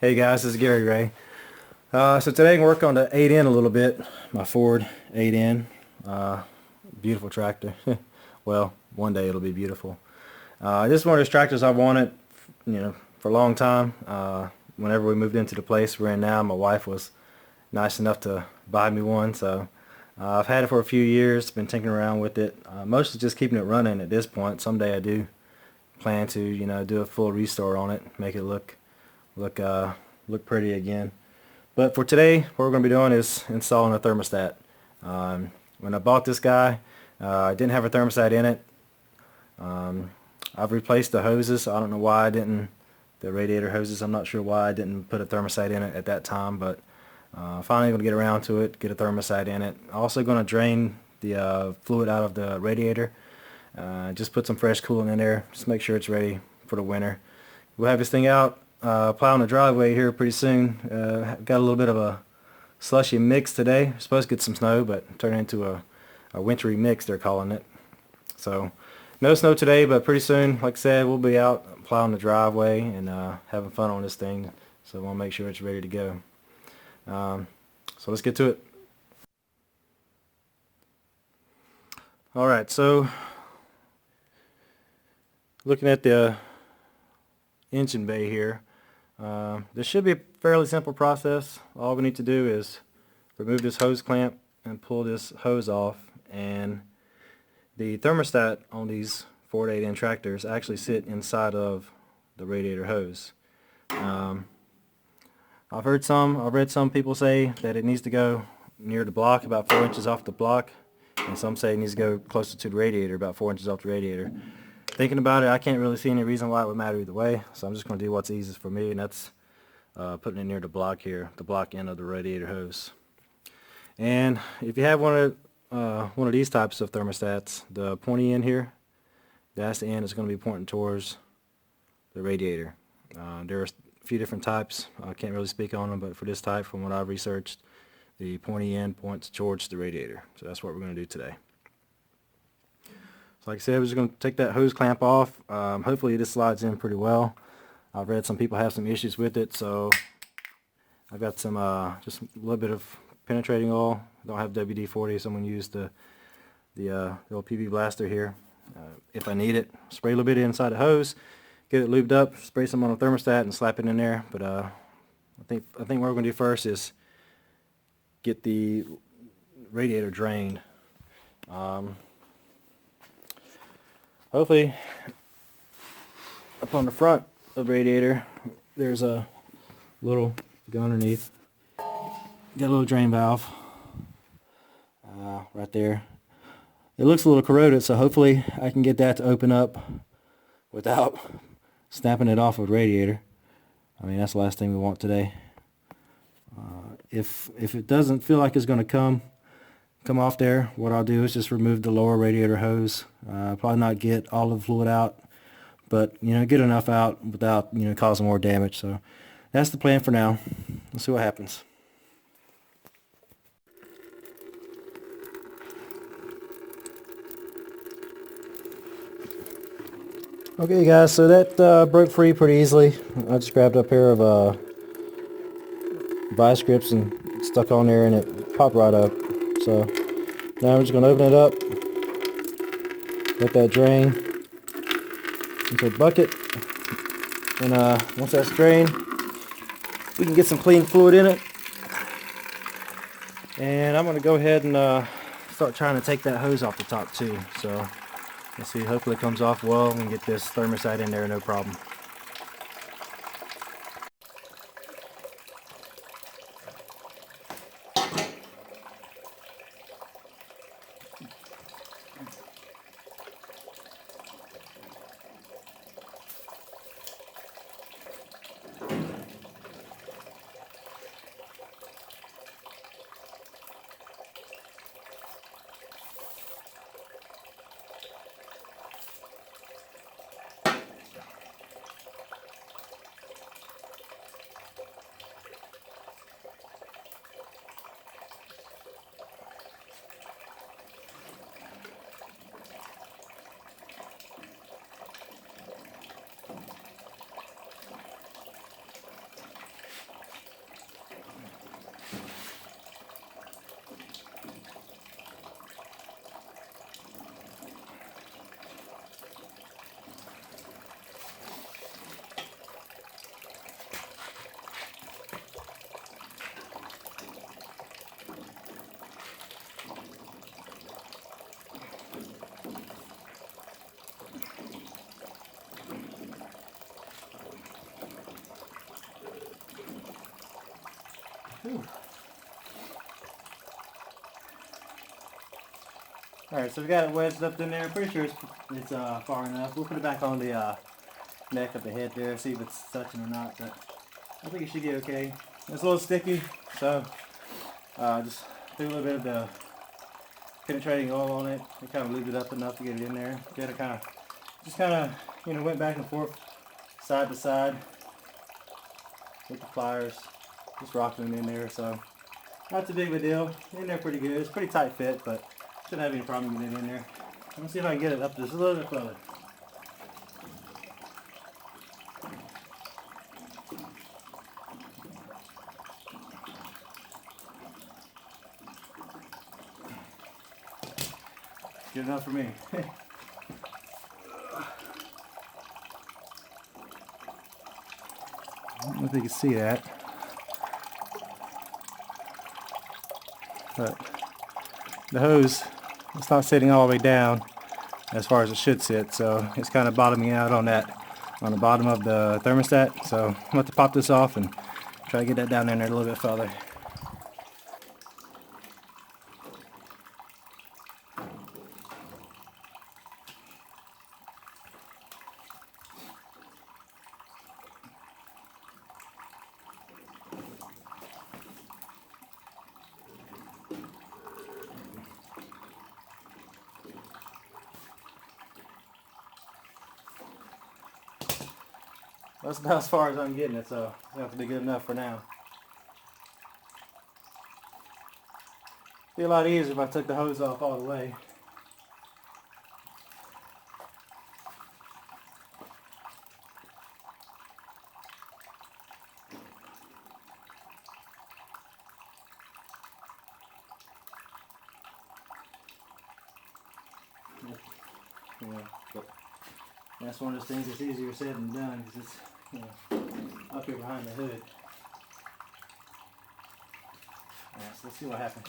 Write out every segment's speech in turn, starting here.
Hey guys, this is Gary Ray. So today I can work on the 8N a little bit, my Ford 8N. Uh, Beautiful tractor. Well, one day it'll be beautiful. This is one of those tractors I've wanted, for a long time. Whenever we moved into the place we're in now, my wife was nice enough to buy me one. So I've had it for a few years, been tinkering around with it. Mostly just keeping it running at this point. Someday I do plan to, do a full restore on it, make it look uh, look pretty again. But for today, what we're going to be doing is installing a thermostat. When I bought this guy, I didn't have a thermostat in it. I've replaced the hoses. I don't know why I didn't, the radiator hoses. I'm not sure why I didn't put a thermostat in it at that time, but finally going to get around to it, get a thermostat in it. Also going to drain the fluid out of the radiator. Just put some fresh coolant in there. Just make sure it's ready for the winter. We'll have this thing out, plowing the driveway here pretty soon. Got a little bit of a slushy mix today. Supposed to get some snow, but turned into a wintry mix, they're calling it. So no snow today, but pretty soon, like I said, we'll be out plowing the driveway and having fun on this thing. So I want to make sure it's ready to go. So let's get to it. Alright, so looking at the engine bay here, this should be a fairly simple process. All we need to do is remove this hose clamp and pull this hose off, and the thermostat on these Ford 8N tractors actually sit inside of the radiator hose. I've read some people say that it needs to go near the block, about 4 inches off the block, and some say it needs to go closer to the radiator, about 4 inches off the radiator. Thinking about it, I can't really see any reason why it would matter either way, so I'm just going to do what's easiest for me, and that's putting it near the block here, the block end of the radiator hose. And if you have one of these types of thermostats, the pointy end here, that's the end that's going to be pointing towards the radiator. There are a few different types. I can't really speak on them, but for this type, from what I've researched, the pointy end points towards the radiator. So that's what we're going to do today. So like I said, we're just going to take that hose clamp off. Hopefully this slides in pretty well. I've read some people have some issues with it, so I've got some just a little bit of penetrating oil. I don't have WD-40. Someone used the old PV blaster here. If I need it, spray a little bit inside the hose, get it lubed up, spray some on the thermostat, and slap it in there. But I think what we're going to do first is get the radiator drained. Hopefully, up on the front of the radiator, there's a little, go underneath, got a little drain valve right there. It looks a little corroded, so hopefully I can get that to open up without snapping it off of the radiator. I mean, that's the last thing we want today. If it doesn't feel like it's going to come off there, what I'll do is just remove the lower radiator hose. Probably not get all of the fluid out, but get enough out without causing more damage. So that's the plan for now. Let's see what happens. Okay guys, so that broke free pretty easily. I just grabbed a pair of vice grips and stuck on there, and it popped right up. So now I'm just going to open it up, let that drain into a bucket, and once that's drained, we can get some clean fluid in it. And I'm going to go ahead and start trying to take that hose off the top too. So let's see, hopefully it comes off well and get this thermostat in there no problem. Alright, so we got it wedged up in there. I'm pretty sure it's far enough. We'll put it back on the neck of the head there, see if it's touching or not, but I think it should get okay. It's a little sticky, so just do a little bit of the penetrating oil on it. It kind of lubed it up enough to get it in there. Get it kind of, you know, went back and forth, side to side with the pliers, just rocking it in there. So not too big of a deal. In there pretty good. It's pretty tight fit, but shouldn't have any problem getting it in there. Let me see if I can get it up just a little bit further. Good enough for me. I don't know if you can see that, but the hose, it's not sitting all the way down as far as it should sit, so it's kind of bottoming out on the bottom of the thermostat. So I'm going to have to pop this off and try to get that down in there a little bit further. That's about as far as I'm getting it, so it's going to have to be good enough for now. It'd be a lot easier if I took the hose off all the way. Yeah, but that's one of those things that's easier said than done, because it's, you know, up here behind the hood. Alright, so let's see what happens.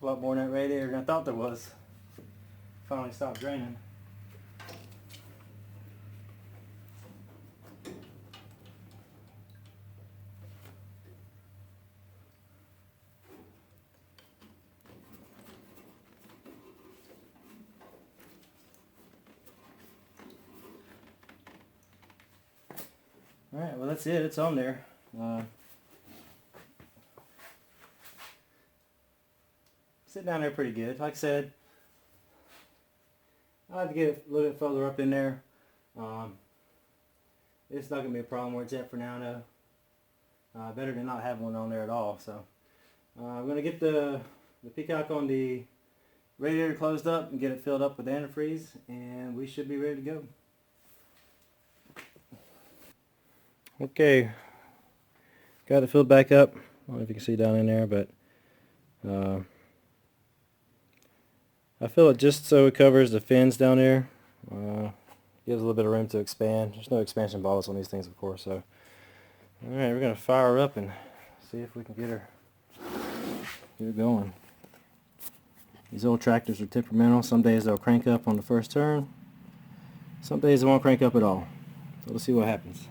A lot more in that radiator than I thought there was. Finally stopped draining. Alright, well that's it. It's on there. Sitting down there pretty good. Like I said, I'll have to get it a little bit further up in there. It's not going to be a problem where it's at for now, though. Better than not have one on there at all. So I'm going to get the peacock on the radiator closed up and get it filled up with antifreeze, and we should be ready to go. Okay, got it filled back up. I don't know if you can see down in there, but I fill it just so it covers the fins down there. Gives a little bit of room to expand. There's no expansion bottles on these things, of course. So, alright, we're going to fire her up and see if we can get her going. These old tractors are temperamental. Some days they'll crank up on the first turn. Some days they won't crank up at all. So let's see what happens.